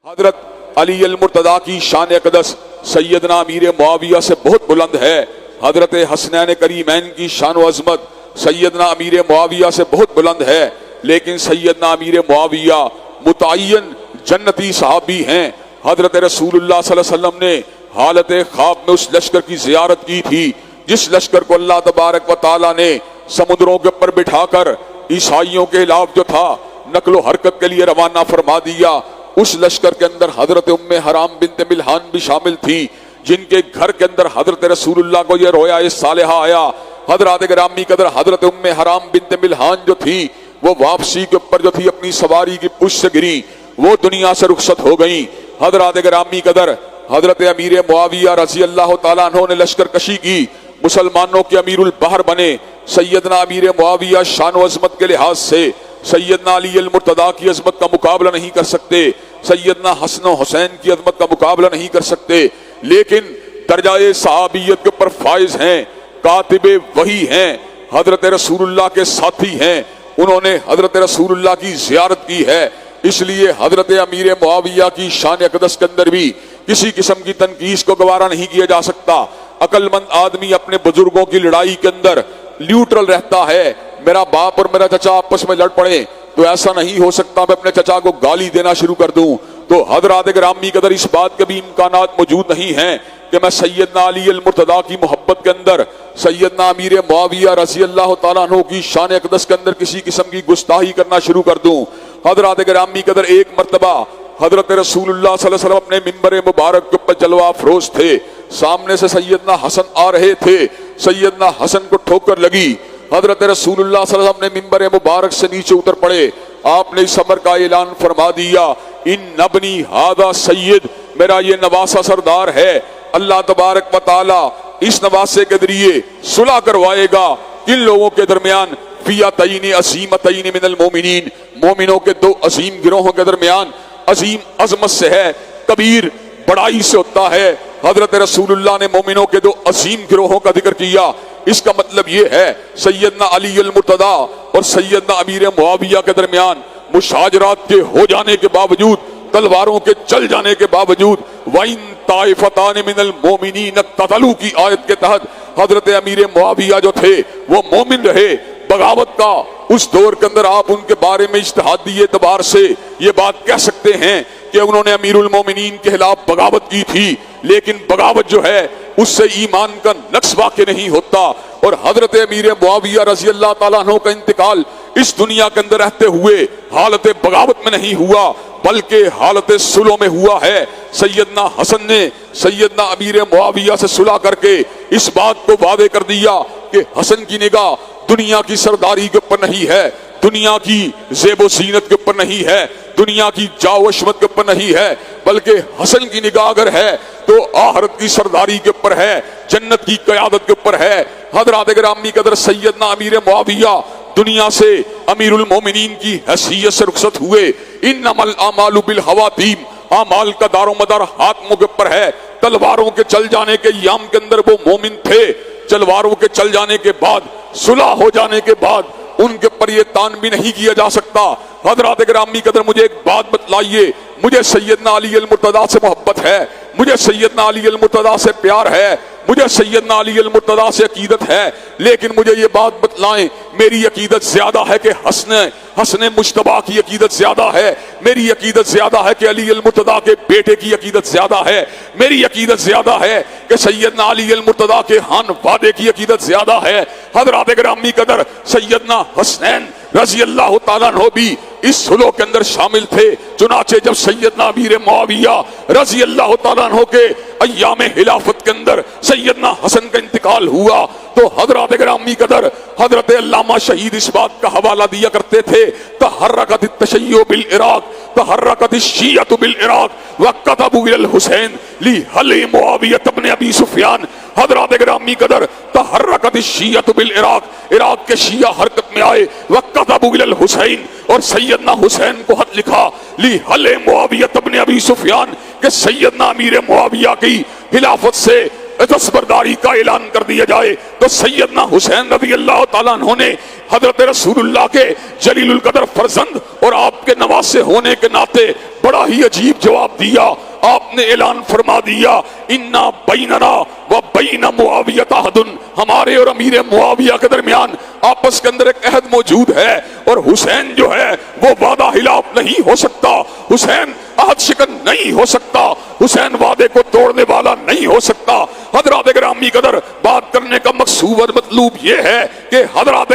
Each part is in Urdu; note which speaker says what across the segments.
Speaker 1: حضرت علی المرتضیٰ کی شان اقدس سیدنا امیر معاویہ سے بہت بلند ہے. حضرت حسنین کریمین کی شان و عظمت سیدنا امیر معاویہ سے بہت بلند ہے، لیکن سیدنا امیر معاویہ متعین جنتی صحابی ہیں. حضرت رسول اللہ صلی اللہ علیہ وسلم نے حالت خواب میں اس لشکر کی زیارت کی تھی جس لشکر کو اللہ تبارک و تعالیٰ نے سمندروں کے اوپر بٹھا کر عیسائیوں کے خلاف جو تھا نقل و حرکت کے لیے روانہ فرما دیا. اس لشکر کے اندر حضرت ام حرام بنت ملحان بھی شامل تھی، جن کے گھر کے اندر حضرت رسول اللہ کو یہ رویا صالحہ آیا. حضرات گرامی قدر حضرت ام حرام بنت ملحان جو تھی وہ واپسی کے اوپر جو تھی اپنی سواری کی پشت سے گری، وہ دنیا سے رخصت ہو گئی. حضرات گرامی قدر حضرت امیر معاویہ رضی اللہ تعالیٰ عنہ نے لشکر کشی کی، مسلمانوں کے امیر البحر بنے. سیدنا امیر معاویہ شان و عظمت کے لحاظ سے سیدنا علی المرتضیٰ کی عظمت کا مقابلہ نہیں کر سکتے، سیدنا حسن و حسین کی عظمت کا مقابلہ نہیں کر سکتے، لیکن درجہ صحابیت کے اوپر فائز ہیں، کاتب وحی ہیں، حضرت رسول اللہ کے ساتھی ہیں. انہوں نے حضرت رسول اللہ کی زیارت کی ہے. اس لیے حضرت امیر معاویہ کی شان اقدس کے اندر بھی کسی قسم کی تنقید کو گوارا نہیں کیا جا سکتا. عقل مند آدمی اپنے بزرگوں کی لڑائی کے اندر نیوٹرل رہتا ہے. میرا باپ اور میرا چچا آپس میں لڑ پڑے تو ایسا نہیں ہو سکتا میں اپنے چچا کو گالی دینا شروع کر دوں. تو حضرات گرامی قدر اس بات کے بھی امکانات موجود نہیں ہیں کہ میں سیدنا علی المرتضیٰ کی محبت کے اندر سیدنا امیر معاویہ رضی اللہ تعالیٰ عنہ کی شان اقدس کے اندر کسی قسم کی گستاخی کرنا شروع کر دوں. حضرات گرامی قدر ایک مرتبہ حضرت رسول اللہ صلی اللہ علیہ وسلم اپنے منبر مبارک کے اوپر جلوہ افروز تھے. سامنے سے سیدنا حسن آ رہے تھے، سیدنا حسن کو ٹھوکر لگی. حضرت رسول اللہ صلی اللہ علیہ وسلم نے منبر مبارک سے نیچے اتر پڑے. آپ نے اس امر کا اعلان فرما دیا، ان ابنی ھذا سید، میرا یہ نواسہ سردار ہے. اللہ تبارک و تعالی اس نواسے کے ذریعے صلح کروائے گا کن لوگوں کے درمیان، فئتین عظیمتین من المومنین، مومنوں کے دو عظیم گروہوں کے درمیان. عظیم عظمت سے ہے، کبیر بڑائی سے ہوتا ہے. حضرت رسول اللہ نے مومنوں کے دو عظیم گروہوں کا ذکر کیا. اس کا مطلب یہ ہے سیدنا علی المرتضیٰ اور سیدنا امیر معاویہ کے درمیان مشاجرات کے ہو جانے کے باوجود، تلواروں کے چل جانے کے باوجود، وَإِن طَائِفَتَانِ مِنَ الْمُؤْمِنِينَ اقْتَتَلُوا کی آیت کے تحت حضرت امیر معاویہ جو تھے وہ مومن رہے. بغاوت کا اس دور کے اندر آپ ان کے بارے میں اجتہادی اعتبار سے یہ بات کہہ سکتے ہیں کہ انہوں نے امیر المومنین کے خلاف بغاوت کی تھی، لیکن بغاوت جو ہے اس سے ایمان کا نقص واقع نہیں ہوتا. اور حضرت امیر معاویہ رضی اللہ تعالیٰ عنہ کا انتقال اس دنیا کے اندر رہتے ہوئے حالت بغاوت میں نہیں ہوا بلکہ حالت صلح میں ہوا ہے. سیدنا حسن نے سیدنا امیر معاویہ سے صلح کر کے اس بات کو واضح کر دیا کہ حسن کی نگاہ دنیا کی سرداری کے اوپر نہیں ہے، دنیا کی زیب و زینت کے اوپر نہیں ہے، دنیا کی جاو و عشمت کے اوپر نہیں ہے، بلکہ حسن کی نگاہ اگر ہے تو آخرت کی سرداری کے اوپر ہے، جنت کی قیادت کے اوپر ہے. حضرات گرامی قدر سیدنا امیر معاویہ دنیا سے امیر المومنین کی حیثیت سے رخصت ہوئے. انما الاعمال بالخواتیم، اعمال کا دار و مدار ہاتھوں کے اوپر ہے. تلواروں کے چل جانے کے ایام کے اندر وہ مومن تھے، تلواروں کے چل جانے کے بعد، صلح ہو جانے کے بعد ان کے پر یہ تان بھی نہیں کیا جا سکتا. حضرات گرامی قدر مجھے ایک بات بتلائیے، مجھے سیدنا علی المرتضیٰ سے محبت ہے، مجھے سیدنا علی المرتضیٰ سے پیار ہے، مجھے سیدنا علی المرتضیٰ سے عقیدت ہے، لیکن مجھے یہ بات بتلائیں میری عقیدت زیادہ ہے کہ حسن مجتبیٰ کی عقیدت زیادہ ہے، میری عقیدت زیادہ ہے کہ علی المرتضیٰ کے بیٹے کی عقیدت زیادہ ہے، میری عقیدت زیادہ ہے کہ سیدنا علی المرتضیٰ کے ہن وعدے کی عقیدت زیادہ ہے. حضرات گرامی قدر سیدنا حسنین رضی اللہ تعالیٰ عنہ بھی اس صلح کے اندر شامل تھے. چنانچہ جب سیدنا امیر معاویہ رضی اللہ تعالیٰ عنہ کے ایام خلافت کے اندر سیدنا حسن کا انتقال ہوا تو حضرات گرامی قدر حضرت علامہ شہید اس بات کا حوالہ دیا کرتے تھے، تحرکت التشیع بالعراق، تحرکت الشیعۃ بالعراق وکتبوا الی الحسین لحل معاویہ بن ابی سفیان. حضرات گرامی قدر تحرکت الشیعۃ بالعراق، عراق کے شیعہ حرکت میں آئے، وکتبوا الی الحسین، اور سیدنا حسین کو خط لکھا لحل معاویہ بن ابی سفیان کہ سیدنا امیر معاویہ کی خلافت سے دستبرداری کا اعلان کر دیا جائے تو سیدنا حسین رضی اللہ تعالیٰ عنہ نے حضرت رسول اللہ کے جلیل القدر فرزند اور آپ کے نواسے ہونے کے ناطے بڑا ہی عجیب جواب دیا. آپ نے اعلان فرما دیا انا بیننا و بین معاویہ عہد، ہمارے اور امیر معاویہ کے درمیان آپس کے اندر ایک عہد موجود ہے، اور حسین جو ہے وہ وعدہ خلاف نہیں ہو سکتا، حسین عہد شکن نہیں ہو سکتا، حسین وعدے کو توڑنے والا نہیں ہو سکتا. حضرات گرامی قدر بات کرنے کا مقصود اور مطلوب یہ ہے کہ حضرات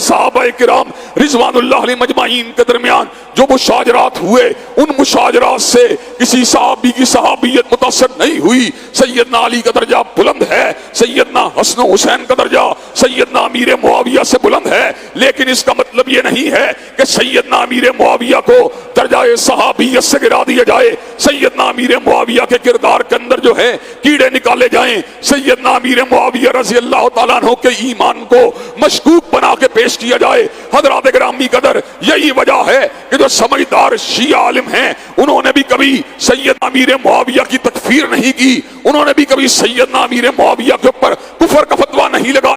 Speaker 1: صحابہ کرام رضوان اللہ علیہ مجمعین کے درمیان جو مشاجرات ہوئے، ان مشاجرات سے کسی صحابی کی صحابیت متاثر نہیں ہوئی. سیدنا علی کا درجہ بلند ہے، سیدنا حسن و حسین کا درجہ سیدنا امیر معاویہ سے بلند ہے، لیکن اس کا مطلب یہ نہیں ہے کہ سیدنا امیر معاویہ کو درجہ صحابیت سے گرا دیا جائے. سیدنا امیر معاویہ کے کردار کے اندر جو ہے کیڑے نکالے جائیں، سیدنا امیر معاویہ رضی اللہ تعالیٰ عنہ کے ایمان کو مشکوک بنا کے پیش کیا جائے. حضرات گرامی قدر یہی وجہ ہے کہ جو سمجھدار شیعہ عالم ہیں انہوں نے بھی کبھی سیدنا امیر معاویہ کی تکفیر نہیں کی، انہوں نے بھی کبھی سیدنا امیر معاویہ کے اوپر کفر کا فتویٰ نہیں لگا.